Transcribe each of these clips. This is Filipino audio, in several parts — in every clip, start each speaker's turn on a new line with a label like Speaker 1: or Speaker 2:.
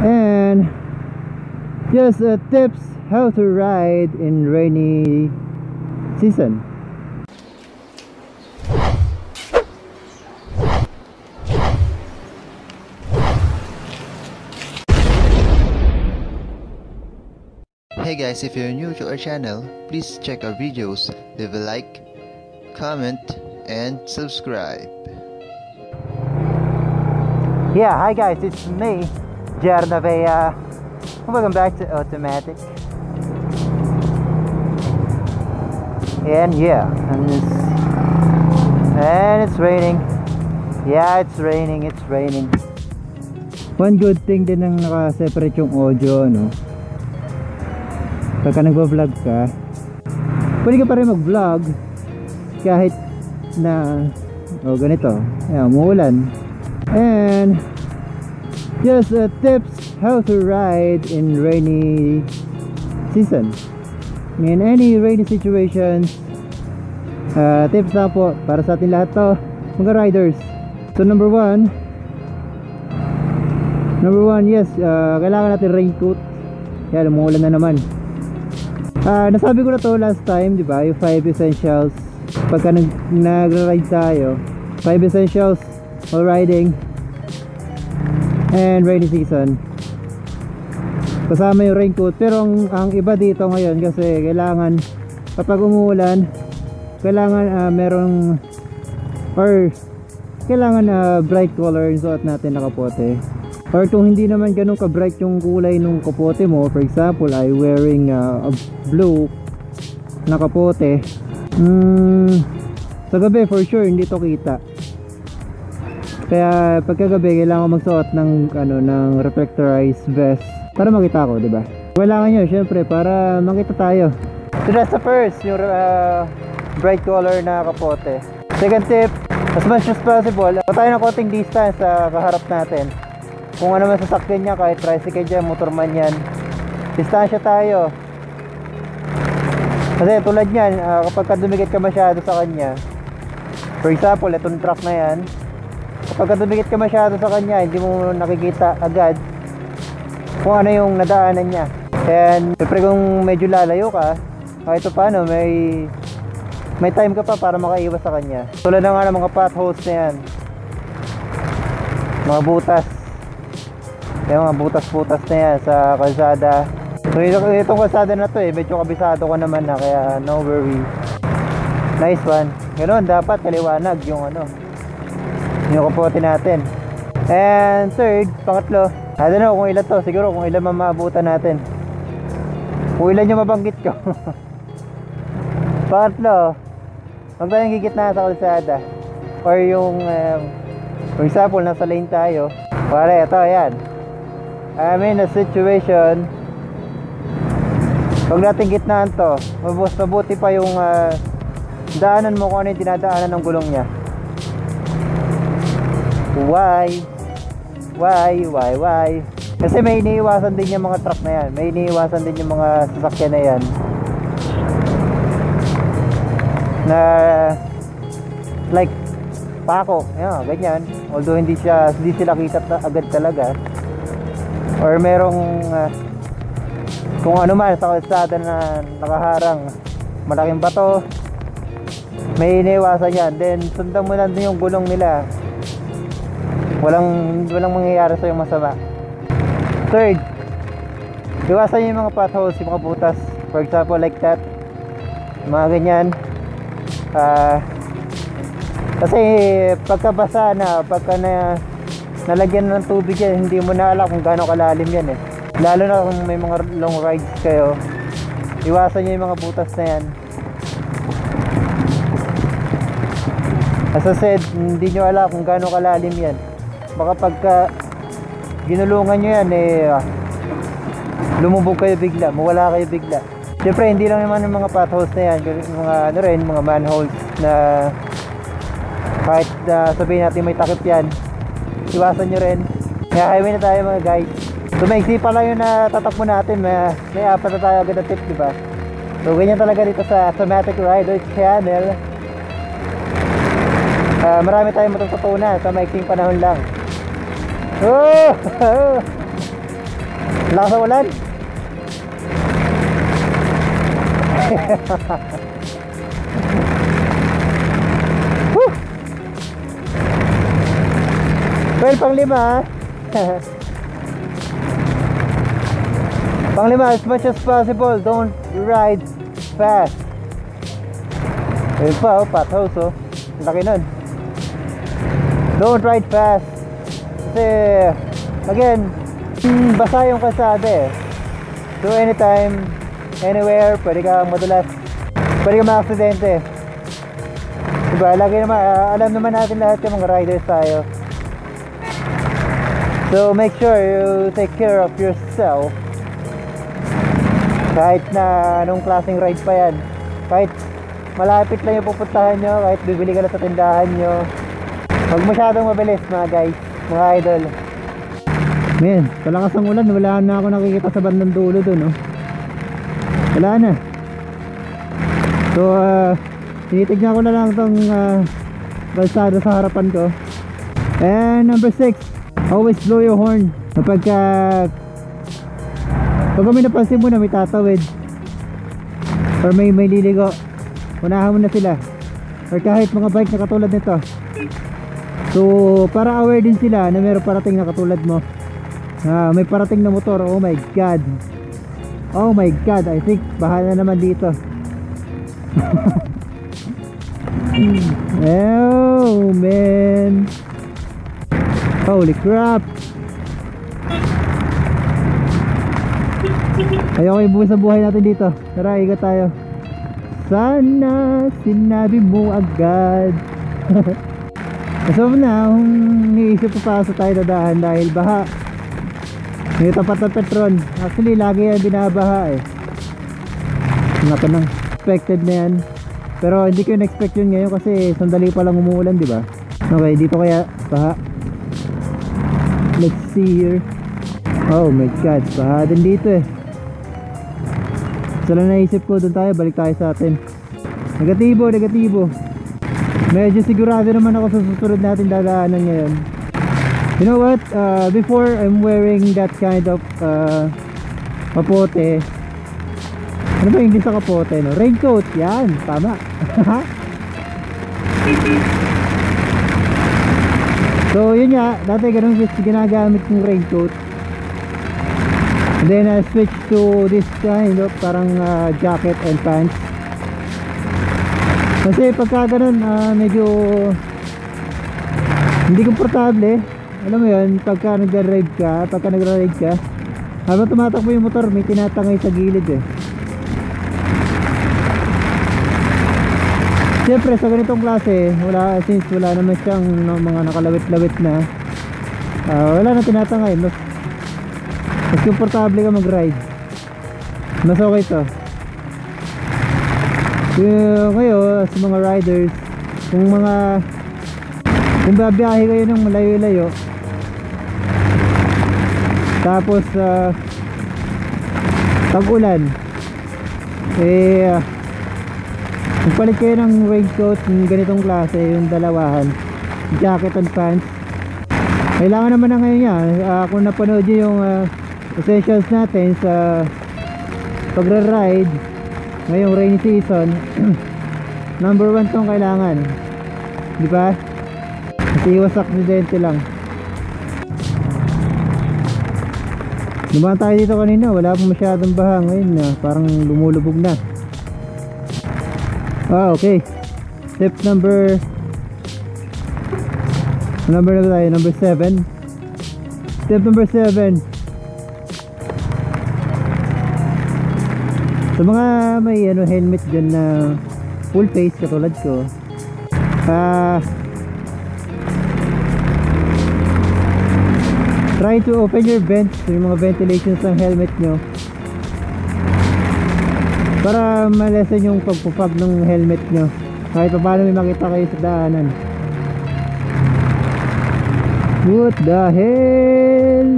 Speaker 1: And just tips how to ride in rainy season.
Speaker 2: Hey guys, if you're new to our channel, please check our videos, leave a like, comment, and subscribe.
Speaker 1: Yeah, hi guys, it's me, Jernavea. Welcome back to Automatic. And yeah, and it's raining. Yeah, it's raining. One good thing din ng naka-separate yung audio, no? Pagka nagvo-vlog ka, pwede ka pa rin mag-vlog kahit na ganito, ayan, umuulan. And just tips how to ride in rainy season, in any rainy situations. Tips na po para sa atin lahat to, mga riders. So number one, yes, kailangan natin raincoat. Yan, umuulan na naman. Nasabi ko na to last time, di ba? Yung 5 essentials pagka nag-ride tayo. 5 essentials while riding and rainy season. Kasama yung raincoat. Pero ang iba dito ngayon kasi kailangan kapag umuulan, kailangan merong or kailangan bright color yung suot natin na kapote. Or kung hindi naman ganun ka bright yung kulay nung kapote mo, for example, I wearing a blue na kapote, sa gabi for sure hindi to kita. Kaya pagkagabi kailangan magsuot ng ng reflectorized vest para makita ko, di ba? Kailangan nyo syempre para makita tayo. So that's the first, yung bright color na kapote. Second tip, as much as possible, tayo ng konting distance sa kaharap natin. Kung ano man sasakyan niya, kahit tricycle dyan, motor man yan, distansya tayo. Kasi tulad yan, kapag dumikit ka masyado sa kanya, for example, itong truck na yan, kapag dumikit ka masyado sa kanya, hindi mo nakikita agad kung ano yung nadaanan niya. And siyempre kung medyo lalayo ka, kahit paano may time ka pa para makaiwas sa kanya. Tulad na nga ng mga potholes na yan, mga butas, yung mga butas-butas na yan sa kalsada. So itong kalsada na to medyo kabisado ko naman na, kaya no worry. Nice one. Ganun, dapat kaliwanag yung yung kapote natin. And third, pangatlo, I don't know kung ilan to, siguro kung ilan mamaabutan natin, kung ilan yung mabanggit ko. Pangatlo, huwag tayong gigitna sa kalsada. Or yung for example, nasa lane tayo, pare, ito, yan, I'm in a situation, huwag natin gitnaan to. Mabuti pa yung daanan mo kung ano yung dinadaanan ng gulong nya. Why? Kasi may iniiwasan din yung mga truck na yan, may iniiwasan din yung mga sasakyan na yan na like pako, yan, ganyan. Although hindi sila kita agad talaga, or merong kung ano man sa kalsada na nakaharang, malaking bato, may iniwasan yan. Then sundan mo lang din yung gulong nila, walang mangyayari sa'yo masama. Third, iwasan yung mga potholes, yung mga butas, for example like that, mga ganyan. Kasi pagkabasa na, pagka nalagyan ng tubig yan, hindi mo na alam kung gaano kalalim yan lalo na kung may mga long rides kayo. Iwasan nyo yung mga butas na yan. As I said, hindi nyo alam kung gaano kalalim yan. Baka pagka ginulungan nyo yan lumubog kayo bigla, mawala kayo bigla. Siyempre hindi lang naman yung mga potholes na yan, mga mga manholes na kahit sabihin natin may takip yan, iwasan nyo rin. Kaya highway na tayo mga guys. So maiksi pa lang yung natatakbo natin, may apat na tayo agad na tip, diba? So ganyan talaga dito sa Automatic Rider channel. Marami tayong matututunan sa maiksing panahon lang. Lakas ng ulan. Well, pang-5 Pang-5, as much as possible, don't ride fast. Ayun pa, oh, potholes, oh. Laki nun. Don't ride fast. Kasi, again, basa yung kalsada eh. So anytime, anywhere, pwede kang madulas, pwede kang ma-aksidente. Diba, lagi naman, alam naman natin lahat yung mga riders tayo. So make sure you take care of yourself. Kahit na anong klaseng ride pa yan, kahit malapit lang yung pupuntahan nyo, kahit bibili ka na sa tindahan nyo, huwag masyadong mabilis mga guys, mga idol. Man, palakas ang ulan, wala na ako nakikita sa bandang dulo dun, oh. Wala na. So tinitignan ko na lang itong balsada sa harapan ko. And number 6, always blow your horn pag may napansin mo na may tatawid or may liligo, unahan mo na sila, or kahit mga bike na katulad nito. So para aware din sila na mayroong parating na katulad mo. May parating na motor. Oh my god, oh my god, I think bahala naman dito. Oh man, holy crap. Ayoko ibuwi sa buhay natin dito. Tara, iga tayo. Sana sinabi mo agad. So now, niisip ko pa sa tayo dadaan dahil baha. May tapat na Petron. Actually, lagi yan binabaha eh. Naka nang expected na yan. Pero hindi ko na-expect yun ngayon kasi sandali pa lang umuulan, di ba? Okay, dito kaya baha. Let's see here. Oh my god, baha din dito eh. So lang naisip ko, doon tayo, balik tayo sa atin. Negatibo, negatibo. Medyo sigurado naman ako sa susunod natin dadaanan ngayon. You know what, before I'm wearing that kind of kapote. Ano ba yung sa kapote, no? Raincoat, yan, tama. So yun nga, dati ganun ginagamit yung raincoat. And then I switched to this kind of parang jacket and pants. Kasi pagka ganun, medyo hindi komportable. Alam mo yun, pagka nag-ride ka, habang tumatakbo yung motor, may tinatangay sa gilid eh. Siyempre sa ganitong klase, since wala naman siyang mga nakalawit-lawit na, wala na tinatangay. Mas komportable ka mag-ride, mas okay to. Ngayon sa mga riders, kung babiyahe kayo ng malayo-layo, tapos tag-ulan, magpalit kayo ng raincoat ng ganitong klase, yung dalawahan, jacket and pants. Kailangan naman na ngayon yan. Kung napanood nyo yung essentials natin sa pagra-ride ngayong rainy season, number 1 tong kailangan, di ba? Kasi iwas aksidente lang. Dumaan tayo dito kanina, wala pa masyadong baha. Ngayon na parang lumulubog na. Okay, step number na tayo, number 7. Step number 7, sa mga may helmet dyan na full face katulad ko, try to open your vents, yung mga ventilations ng helmet nyo, para malesen yung pagpupag ng helmet nyo, kahit pa paano may makita kayo sa daanan. What the hell?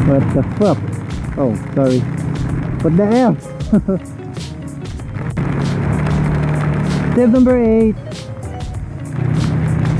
Speaker 1: What the fuck? Oh, sorry. What the hell? Step number 8,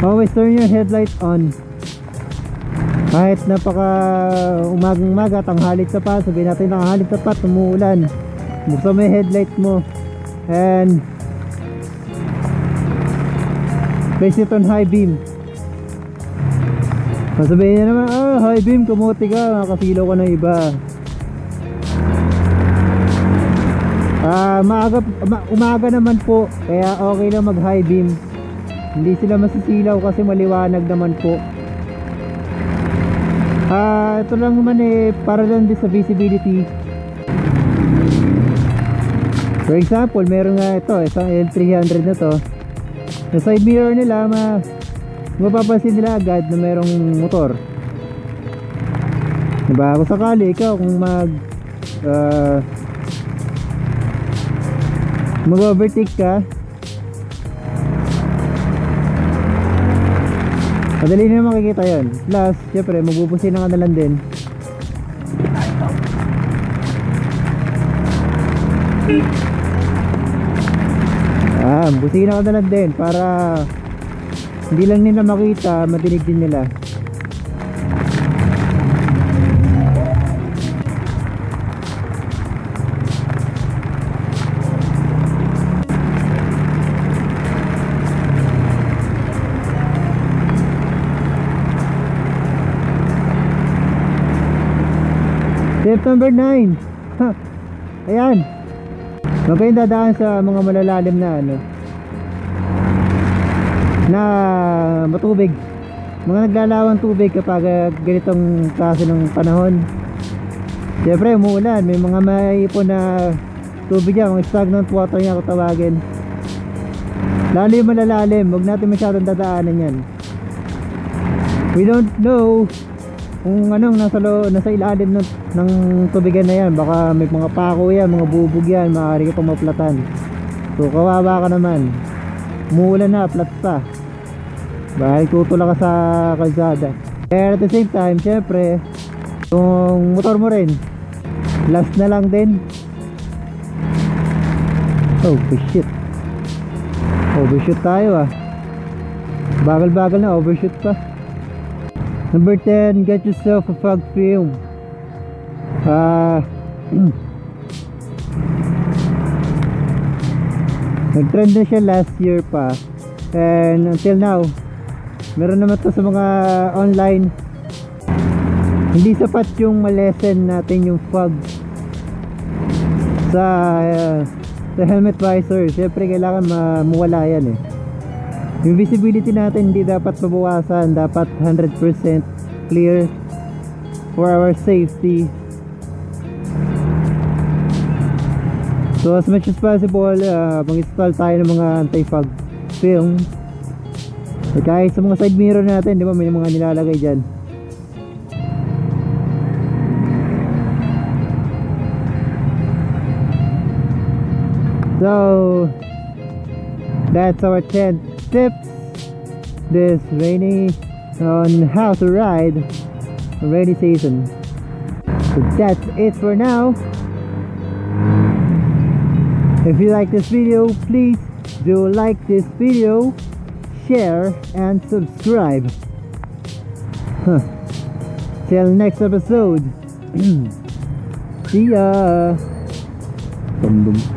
Speaker 1: always turn your headlight on. Kahit napaka umagang-umaga, tanghalit sa pa, sabihin natin tanghalit sa pa, umuulan, buksan mo yung headlight mo and place it on high beam. Sabihin niya naman, high beam, kumuti ka, makakasilaw ka ng iba. Umaga naman po, kaya okay lang mag high beam, hindi sila masisilaw kasi maliwanag naman po. Ito lang naman para lang din sa visibility. For example, meron nga ito, isang L300 na to, sa side mirror nila mapapansin nila agad na merong motor, diba? Kung sakali ikaw kung mag-overtake ka, madali na makikita yun. Plus, syempre, magbubusina ka na lang din. Busina ka na lang din para hindi lang nila makita, madinig din nila. September 9. Ayan. Huwag kayong dadaan sa mga malalalim na na matubig, mga naglalawang tubig kapag ganitong klase ng panahon. Siyempre umuulan, may mga maipon na tubig yan, mga stagnant water niya kung tawagin. Lalo yung malalalim, huwag natin masyadong dadaanan yan. We don't know kung anong nasa ilalim ng tubigan na yan. Baka may mga pako yan, mga bubog yan, maaari ka pang maplatan. So kawawa ka naman, umuulan na, flat pa, bahal tutula ka sa kalsada. And at the same time, syempre yung motor mo rin, last na lang din. Oh shit, overshoot tayo bagal-bagal na, overshoot pa. Number 10, get yourself a fog film. Nag-trend na siya last year pa, and until now meron naman to sa mga online. Hindi sapat yung malesen natin yung fog sa helmet visor. Siyempre kailangan mawala yan Yung visibility natin hindi dapat mabawasan, dapat 100% clear for our safety. So as much as possible, mag-install tayo ng mga anti-fog film. Kahit sa mga side mirror natin, di ba, may mga nilalagay dyan. So that's our 10 tips this rainy on how to ride a rainy season. So that's it for now. If you like this video, please do like this video, share and subscribe. Till next episode. See ya. Boom, boom.